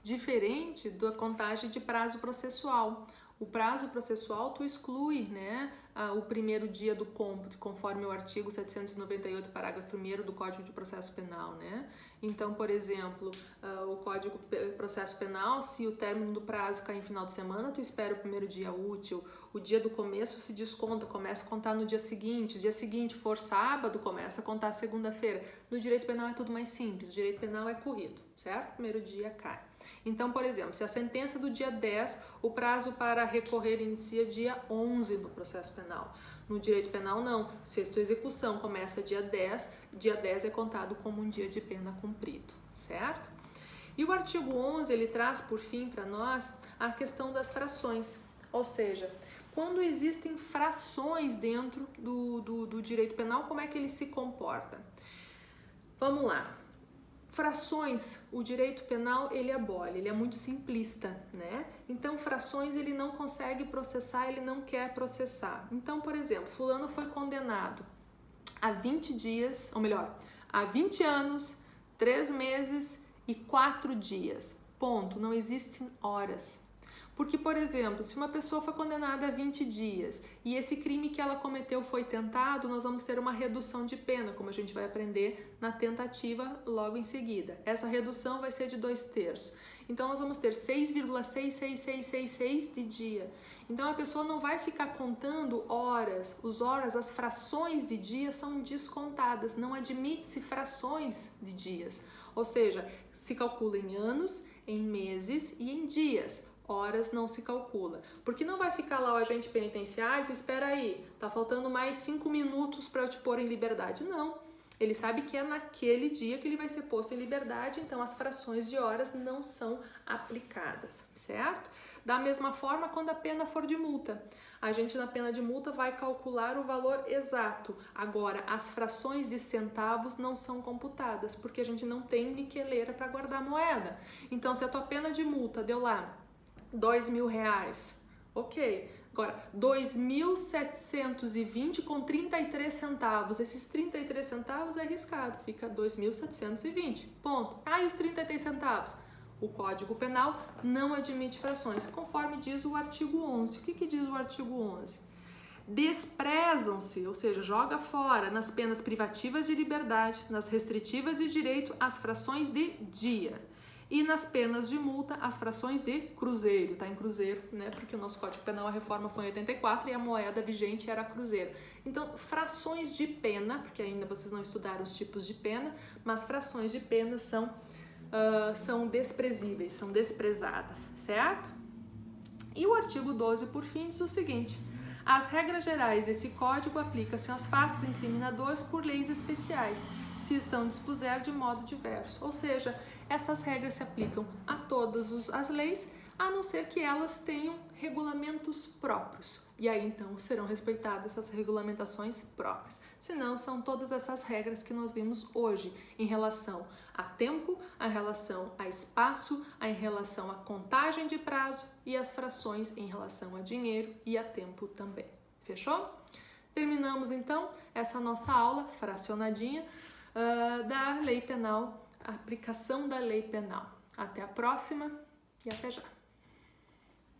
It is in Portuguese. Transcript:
diferente da contagem de prazo processual. O prazo processual tu exclui, né, o primeiro dia do cômputo, conforme o artigo 798, parágrafo 1º do Código de Processo Penal, né? Então, por exemplo, o Código de Processo Penal, se o término do prazo cair em final de semana, tu espera o primeiro dia útil, o dia do começo se desconta, começa a contar no dia seguinte for sábado, começa a contar segunda-feira. No direito penal é tudo mais simples, o direito penal é corrido, certo? Primeiro dia cai. Então, por exemplo, se a sentença do dia 10, o prazo para recorrer inicia dia 11 no processo penal. No direito penal, não. Sexta execução começa dia 10 é contado como um dia de pena cumprido, certo? E o artigo 11, ele traz, por fim, para nós, a questão das frações. Ou seja, quando existem frações dentro do direito penal, como é que ele se comporta? Vamos lá. Frações, o direito penal, ele abole, ele é muito simplista, né? Então, frações ele não consegue processar, ele não quer processar. Então, por exemplo, fulano foi condenado a 20 dias, ou melhor, a 20 anos, 3 meses e 4 dias. Ponto, não existem horas. Porque, por exemplo, se uma pessoa foi condenada a 20 dias e esse crime que ela cometeu foi tentado, nós vamos ter uma redução de pena, como a gente vai aprender na tentativa logo em seguida. Essa redução vai ser de 2/3. Então, nós vamos ter 6,66666 de dia. Então, a pessoa não vai ficar contando horas. As frações de dia são descontadas. Não admite-se frações de dias. Ou seja, se calcula em anos, em meses e em dias. Horas não se calcula. Porque não vai ficar lá o agente penitenciário e espera aí, tá faltando mais 5 minutos para eu te pôr em liberdade. Não. Ele sabe que é naquele dia que ele vai ser posto em liberdade, então as frações de horas não são aplicadas, certo? Da mesma forma, quando a pena for de multa. A gente na pena de multa vai calcular o valor exato. Agora, as frações de centavos não são computadas, porque a gente não tem niqueleira para guardar moeda. Então, se a tua pena de multa deu lá R$2.000, ok. Agora, 2.720 com 33 centavos. Esses 33 centavos é arriscado, fica 2.720, ponto. E os 33 centavos? O Código Penal não admite frações, conforme diz o artigo 11. O que diz o artigo 11? Desprezam-se, ou seja, joga fora nas penas privativas de liberdade, nas restritivas de direito, as frações de dia. E nas penas de multa, as frações de cruzeiro, tá em cruzeiro, né? Porque o nosso Código Penal, a reforma foi em 84 e a moeda vigente era cruzeiro. Então, frações de pena, porque ainda vocês não estudaram os tipos de pena, mas frações de pena são desprezíveis, são desprezadas, certo? E o artigo 12, por fim, diz o seguinte: as regras gerais desse código aplicam-se aos fatos incriminadores por leis especiais, se estão dispuser de modo diverso. Ou seja, essas regras se aplicam a todas as leis, a não ser que elas tenham regulamentos próprios. E aí, então, serão respeitadas essas regulamentações próprias. Senão, são todas essas regras que nós vimos hoje, em relação a tempo, em relação a espaço, em relação à contagem de prazo e as frações em relação a dinheiro e a tempo também. Fechou? Terminamos, então, essa nossa aula fracionadinha da lei penal, a aplicação da lei penal. Até a próxima e até já!